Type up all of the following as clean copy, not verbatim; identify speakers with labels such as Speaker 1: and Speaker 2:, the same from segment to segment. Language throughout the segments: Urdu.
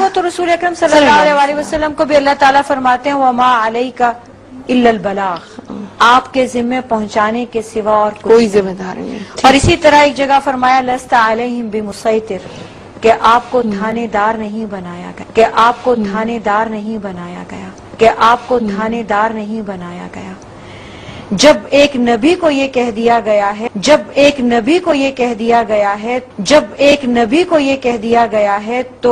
Speaker 1: وہ تو رسول اکرم صلی اللہ علیہ وسلم کو بھی اللہ تعالیٰ فرماتے ہیں وَمَا عَلَيْكَ إِلَّا الْبَلَاغُ، آپ کے ذمہ پہنچانے کے سوا اور
Speaker 2: کوئی ذمہ داری نہیں.
Speaker 1: اور اسی طرح ایک جگہ فرمایا لَسْتَ عَلَيْهِمْ بِمُسَيْطِرٍ، کہ آپ کو تھانے دار نہیں بنایا گیا، کہ آپ کو تھانے دار نہیں بنایا گیا، کہ آپ کو تھانے دار نہیں بنایا گیا. جب ایک نبی کو یہ کہہ دیا گیا ہے، جب ایک نبی کو یہ کہہ دیا گیا ہے، جب ایک نبی کو یہ کہہ دیا گیا ہے تو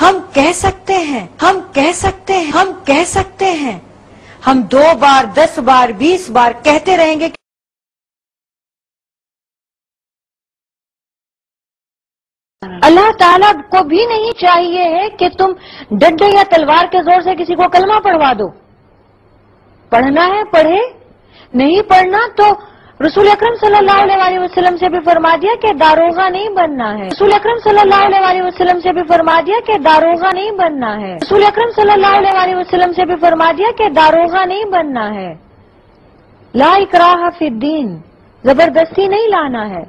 Speaker 1: ہم کہہ سکتے ہیں، ہم کہہ سکتے ہیں، ہم کہہ سکتے ہیں، ہم 2 بار 10 بار 20 بار کہتے رہیں گے. اللہ تعالیٰ کو بھی نہیں چاہیے ہے کہ تم ڈنڈے یا تلوار کے زور سے کسی کو کلمہ پڑھوا دو. پڑھنا ہے پڑھے، نہیں پڑھنا تو رسول اکرم صلی اللہ علیہ وسلم سے بھی فرما دیا کہ داروغہ نہیں بننا ہے. رسول اکرم صلی اللہ علیہ وسلم سے بھی فرما دیا کہ داروغہ نہیں بننا ہے. رسول اکرم صلی اللہ علیہ وسلم سے بھی فرما دیا کہ داروغہ نہیں بننا ہے. لا اکراہ فی الدین، زبردستی نہیں لانا ہے.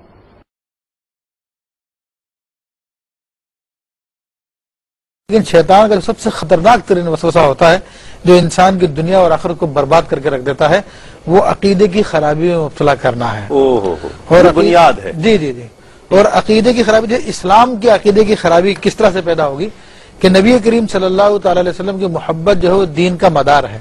Speaker 3: لیکن شیطان کا سب سے خطرناک ترین وسوسہ ہوتا ہے جو انسان کی دنیا اور آخرت کو برباد کر کے رکھ دیتا ہے، وہ عقیدے کی خرابی میں مبتلا کرنا ہے.
Speaker 4: اور بنیاد ہے.
Speaker 3: جی جی جی. اور عقیدے کی خرابی، اسلام کے عقیدے کی خرابی کس طرح سے پیدا ہوگی کہ نبی کریم صلی اللہ تعالی علیہ وسلم کی محبت جو ہے وہ دین کا مدار ہے.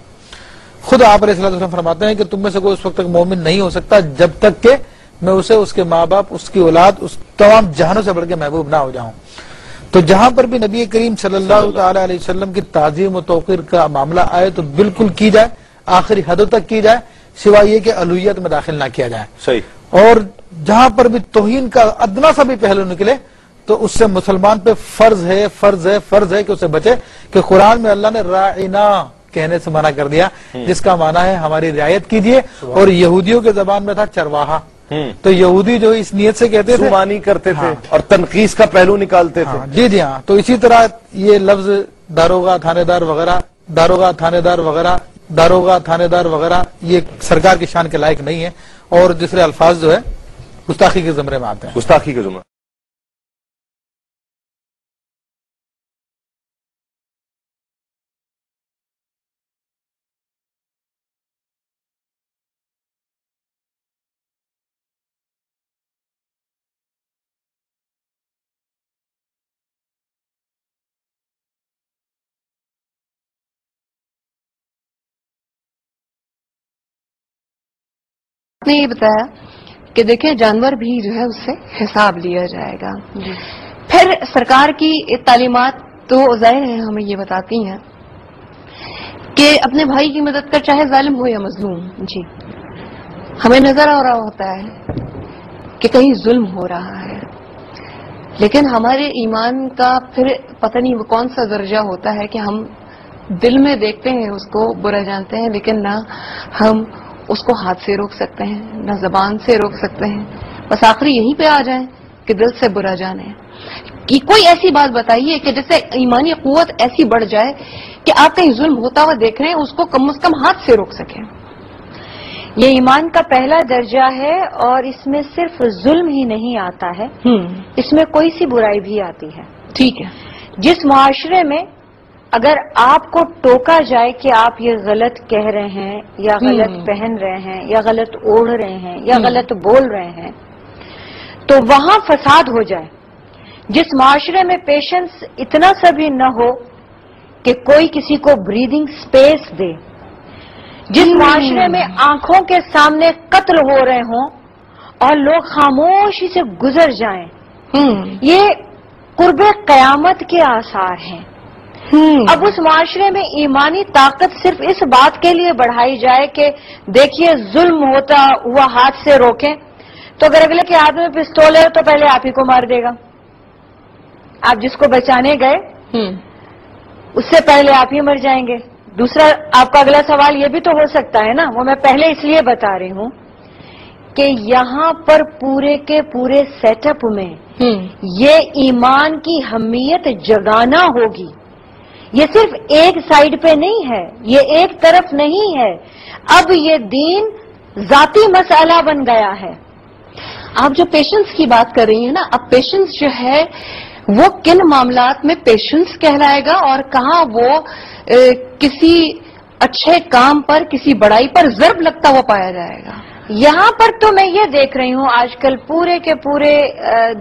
Speaker 3: خود آپ علیہ الصلوۃ والسلام فرماتے ہیں کہ تم میں سے کوئی اس وقت تک مومن نہیں ہو سکتا جب تک کہ میں اسے، اس کے ماں باپ، اس کی اولاد، اس تمام جہانوں سے بڑھ کے محبوب نہ ہو جاؤں. تو جہاں پر بھی نبی کریم صلی اللہ تعالی علیہ وسلم کی تعظیم و توقیر کا معاملہ آئے تو بالکل کی جائے، آخری حدوں تک کی جائے، سوائے یہ کہ الوہیت میں داخل نہ کیا جائے.
Speaker 4: صحیح.
Speaker 3: اور جہاں پر بھی توہین کا ادنا سا بھی پہلو نکلے تو اس سے مسلمان پہ فرض ہے فرض ہے فرض ہے کہ اسے بچے. کہ قرآن میں اللہ نے راعنا کہنے سے منع کر دیا، جس کا معنی ہے ہماری رعایت کیجیے. اور یہودیوں کے زبان میں تھا چرواہا. تو یہودی جو اس نیت سے کہتے تھے،
Speaker 4: زبانی کرتے تھے اور تنقیص کا پہلو نکالتے تھے.
Speaker 3: جی جی ہاں. تو اسی طرح یہ لفظ داروغہ، تھانے دار وغیرہ، داروغہ، تھانے دار وغیرہ، داروغہ، تھانے دار وغیرہ، یہ سرکار کی شان کے لائق نہیں ہے. اور دوسرے الفاظ جو ہے گستاخی کے زمرے میں آتے ہیں.
Speaker 4: گستاخی کے زمرے.
Speaker 2: نے یہ بتایا کہ دیکھیں جانور بھی جو ہے اس سے حساب لیا جائے گا. پھر سرکار کی تعلیمات تو ظاہر ہے ہمیں یہ بتاتی ہیں کہ اپنے بھائی کی مدد کر، چاہے ظالم ہو یا مظلوم. جی ہمیں نظر آ رہا ہوتا ہے کہ کہیں ظلم ہو رہا ہے، لیکن ہمارے ایمان کا پھر پتہ نہیں وہ کون سا درجہ ہوتا ہے کہ ہم دل میں دیکھتے ہیں اس کو برا جانتے ہیں، لیکن نہ ہم اس کو ہاتھ سے روک سکتے ہیں نہ زبان سے روک سکتے ہیں. بس آخری یہیں پہ آ جائیں کہ دل سے برا جانیں. کہ کوئی ایسی بات بتائیے کہ جس سے ایمانی قوت ایسی بڑھ جائے کہ آپ کہیں ظلم ہوتا ہوا دیکھ رہے ہیں، اس کو کم از کم ہاتھ سے روک سکیں.
Speaker 1: یہ ایمان کا پہلا درجہ ہے اور اس میں صرف ظلم ہی نہیں آتا ہے، اس میں کوئی سی برائی بھی آتی ہے.
Speaker 2: ٹھیک ہے.
Speaker 1: جس معاشرے میں اگر آپ کو ٹوکا جائے کہ آپ یہ غلط کہہ رہے ہیں یا غلط پہن رہے ہیں یا غلط اوڑھ رہے ہیں یا غلط بول رہے ہیں تو وہاں فساد ہو جائے، جس معاشرے میں پیشنس اتنا سا بھی نہ ہو کہ کوئی کسی کو بریدنگ سپیس دے، جس معاشرے میں آنکھوں کے سامنے قتل ہو رہے ہوں اور لوگ خاموشی سے گزر جائیں، یہ قرب قیامت کے آثار ہیں. اب اس معاشرے میں ایمانی طاقت صرف اس بات کے لیے بڑھائی جائے کہ دیکھیے ظلم ہوتا ہوا ہاتھ سے روکیں، تو اگر اگلے کے ہاتھ میں پستول ہے تو پہلے آپ ہی کو مار دے گا. آپ جس کو بچانے گئے اس سے پہلے آپ ہی مر جائیں گے. دوسرا آپ کا اگلا سوال یہ بھی تو ہو سکتا ہے نا، وہ میں پہلے اس لیے بتا رہی ہوں کہ یہاں پر پورے کے پورے سیٹ اپ میں یہ ایمان کی اہمیت جگانا ہوگی. یہ صرف ایک سائیڈ پہ نہیں ہے، یہ ایک طرف نہیں ہے، اب یہ دین ذاتی مسئلہ بن گیا ہے.
Speaker 2: آپ جو پیشنس کی بات کر رہی ہیں نا، اب پیشنس جو ہے وہ کن معاملات میں پیشنس کہلائے گا اور کہاں وہ کسی اچھے کام پر کسی بڑائی پر ضرب لگتا ہوا پایا جائے گا؟
Speaker 1: یہاں پر تو میں یہ دیکھ رہی ہوں آج کل پورے کے پورے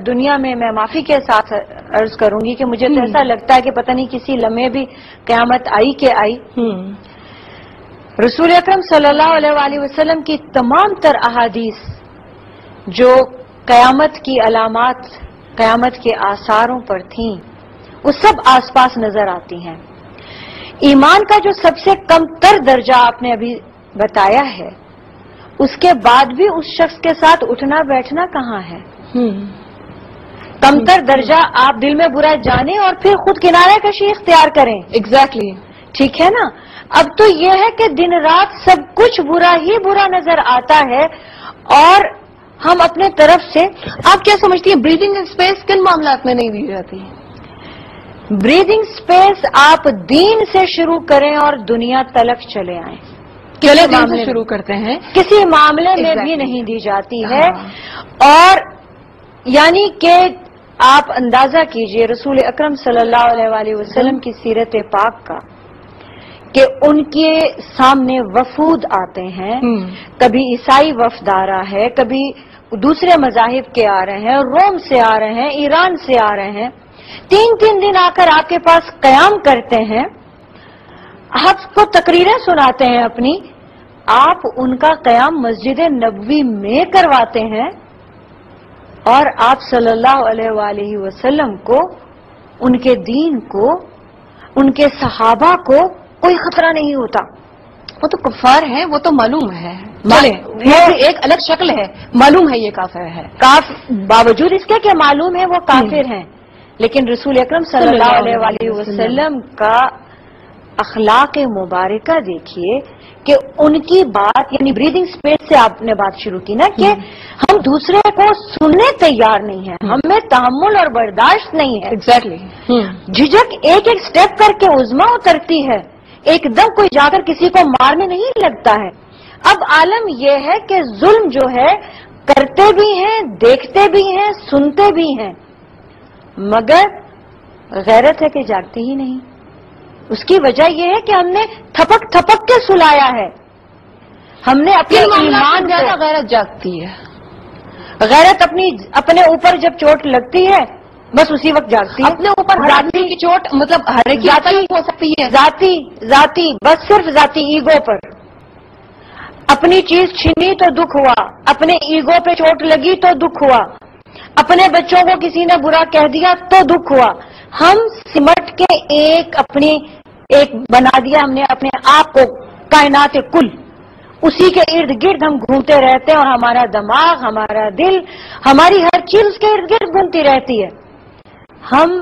Speaker 1: دنیا میں معافی کے ساتھ عرض کروں گی کہ مجھے تو ایسا لگتا ہے کہ پتہ نہیں کسی لمحے بھی قیامت آئی کہ آئی. رسول اکرم صلی اللہ علیہ وآلہ وسلم کی تمام تر احادیث جو قیامت کی علامات، قیامت کے آثاروں پر تھیں، وہ سب آس پاس نظر آتی ہیں. ایمان کا جو سب سے کم تر درجہ آپ نے ابھی بتایا ہے، اس کے بعد بھی اس شخص کے ساتھ اٹھنا بیٹھنا کہاں ہے؟ کم تر درجہ آپ دل میں برا جانیں اور پھر خود کنارہ کشی اختیار کریں.
Speaker 2: ایگزیکٹلی.
Speaker 1: ٹھیک ہے نا. اب تو یہ ہے کہ دن رات سب کچھ برا ہی برا نظر آتا ہے اور ہم اپنے طرف سے.
Speaker 2: آپ کیا سمجھتی ہیں بریدنگ اسپیس کن معاملات میں نہیں دی جاتی؟
Speaker 1: بریدنگ اسپیس آپ دین سے شروع کریں اور دنیا تلک چلے آئیں.
Speaker 2: چلے دین سے شروع کرتے ہیں،
Speaker 1: کسی معاملے میں بھی نہیں دی جاتی ہے. اور یعنی کہ آپ اندازہ کیجئے رسول اکرم صلی اللہ علیہ وآلہ وسلم کی سیرت پاک کا کہ ان کے سامنے وفود آتے ہیں. کبھی عیسائی وفد آ رہا ہے، کبھی دوسرے مذاہب کے آ رہے ہیں، روم سے آ رہے ہیں، ایران سے آ رہے ہیں. 3 دن آ کر آپ کے پاس قیام کرتے ہیں، آپ کو تقریریں سناتے ہیں اپنی. آپ ان کا قیام مسجد نبوی میں کرواتے ہیں اور آپ صلی اللہ علیہ وآلہ وسلم کو، ان کے دین کو، ان کے صحابہ کو کوئی خطرہ نہیں ہوتا.
Speaker 2: وہ تو کفار ہیں، وہ تو معلوم ہے. وہ ایک الگ شکل ہے، معلوم ہے یہ کافر ہے.
Speaker 1: باوجود اس کے کہ معلوم ہے وہ کافر ہیں، لیکن رسول اکرم صلی اللہ علیہ وآلہ وسلم کا اخلاق مبارکہ دیکھیے کہ ان کی بات، یعنی بریدنگ اسپیس سے آپ نے بات شروع کی نا کہ ہم دوسرے کو سننے تیار نہیں ہیں، ہمیں تحمل اور برداشت نہیں ہے.
Speaker 2: ایگزیکٹلی.
Speaker 1: جھجک ایک ایک سٹیپ کر کے عظما اترتی ہے، ایک دم کوئی جا کر کسی کو مارنے نہیں لگتا ہے. اب عالم یہ ہے کہ ظلم جو ہے کرتے بھی ہیں، دیکھتے بھی ہیں، سنتے بھی ہیں، مگر غیرت ہے کہ جاگتی ہی نہیں. اس کی وجہ یہ ہے کہ ہم نے تھپک تھپک کے سلایا ہے. ہم نے اپنے ایمان
Speaker 2: زیادہ غیرت جاگتی ہے.
Speaker 1: غیرت اپنے اوپر جب چوٹ لگتی ہے بس اسی وقت جاگتی ہے.
Speaker 2: اپنے اوپر ذاتی کی چوٹ مطلب ہر ایک ہو سکتی ہے.
Speaker 1: ذاتی بس صرف ذاتی ایگو پر. اپنی چیز چھینی تو دکھ ہوا، اپنے ایگو پہ چوٹ لگی تو دکھ ہوا، اپنے بچوں کو کسی نے برا کہہ دیا تو دکھ ہوا. ہم سمٹ کے ایک بنا دیا ہم نے اپنے آپ کو کائنات کل، اسی کے ارد گرد ہم گھومتے رہتے ہیں اور ہمارا دماغ، ہمارا دل، ہماری ہر چیز اس کے ارد گرد گھومتی رہتی ہے. ہم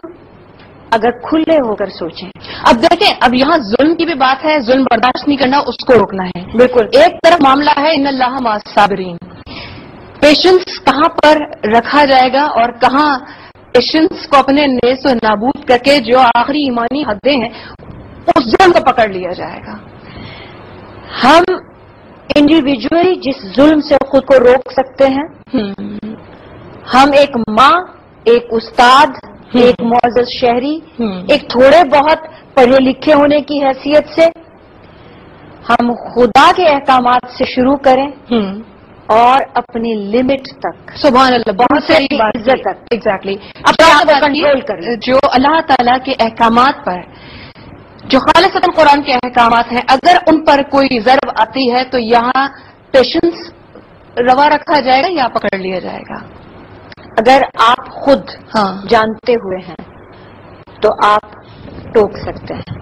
Speaker 1: اگر کھلے ہو کر سوچیں.
Speaker 2: اب دیکھیں، اب یہاں ظلم کی بھی بات ہے، ظلم برداشت نہیں کرنا، اس کو روکنا ہے.
Speaker 1: بالکل.
Speaker 2: ایک طرف معاملہ ہے ان اللہ مع الصابرین، پیشنس کہاں پر رکھا جائے گا اور کہاں پیشنس کو اپنے نیز و نابود کر کے جو آخری ایمانی حدیں ہیں اس ظلم کو پکڑ لیا جائے گا.
Speaker 1: ہم انڈیویجولی جس ظلم سے خود کو روک سکتے ہیں، ہم ایک ماں، ایک استاد، ایک معزز شہری، ایک تھوڑے بہت پڑھے لکھے ہونے کی حیثیت سے ہم خدا کے احکامات سے شروع کریں اور اپنی لمٹ تک،
Speaker 2: سبحان اللہ، بہت
Speaker 1: سے عزت تک
Speaker 2: ایگزیکٹلی
Speaker 1: اپنا کنٹرول کریں.
Speaker 2: جو اللہ تعالیٰ کے احکامات پر، جو خالصتاً قرآن کے احکامات ہیں، اگر ان پر کوئی ضرب آتی ہے تو یہاں پیشنس روا رکھا جائے گا یا پکڑ لیا جائے گا؟
Speaker 1: اگر آپ خود جانتے ہوئے ہیں تو آپ ٹوک سکتے ہیں.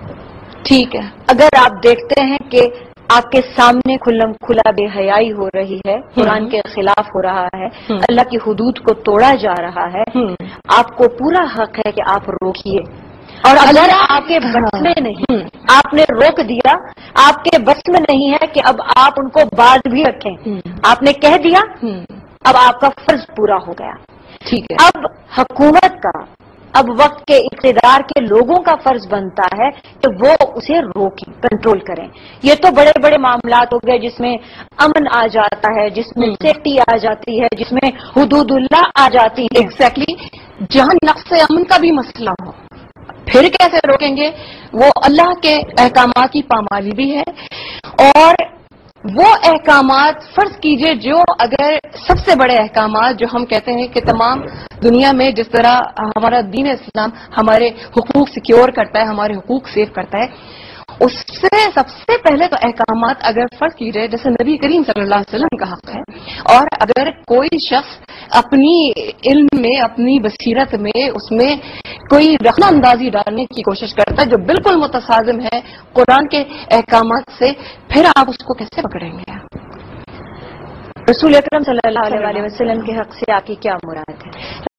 Speaker 2: ٹھیک ہے.
Speaker 1: اگر آپ دیکھتے ہیں کہ آپ کے سامنے کھلم کھلا بے حیائی ہو رہی ہے، قرآن کے خلاف ہو رہا ہے، اللہ کی حدود کو توڑا جا رہا ہے، آپ کو پورا حق ہے کہ آپ روکیے. اور اگر آپ کے بس میں نہیں، آپ نے روک دیا، آپ کے بس میں نہیں ہے کہ اب آپ ان کو باز بھی رکھیں، آپ نے کہہ دیا، اب آپ کا فرض پورا ہو گیا.
Speaker 2: ٹھیک ہے.
Speaker 1: اب حکومت کا، اب وقت کے اقتدار کے لوگوں کا فرض بنتا ہے کہ وہ اسے روکیں، کنٹرول کریں. یہ تو بڑے بڑے معاملات ہو گئے جس میں امن آ جاتا ہے، جس میں سیفٹی آ جاتی ہے، جس میں حدود اللہ آ جاتی ہے.
Speaker 2: ایگزیکٹلی. جہاں نقص امن کا بھی مسئلہ ہو، پھر کیسے روکیں گے؟ وہ اللہ کے احکامات کی پامالی بھی ہے، اور وہ احکامات فرض کیجئے جو اگر سب سے بڑے احکامات جو ہم کہتے ہیں کہ تمام دنیا میں جس طرح ہمارا دین اسلام ہمارے حقوق سیکیور کرتا ہے، ہمارے حقوق سیو کرتا ہے، اس سے سب سے پہلے تو احکامات اگر فرض کی جائے جیسے نبی کریم صلی اللہ علیہ وسلم کا حق ہے، اور اگر کوئی شخص اپنی علم میں، اپنی بصیرت میں اس میں کوئی رخنہ اندازی ڈالنے کی کوشش کرتا ہے جو بالکل متصادم ہے قرآن کے احکامات سے، پھر آپ اس کو کیسے پکڑیں گے؟
Speaker 1: رسول اکرم صلی اللہ علیہ وسلم کے حق سے آپ کی کیا مراد ہے؟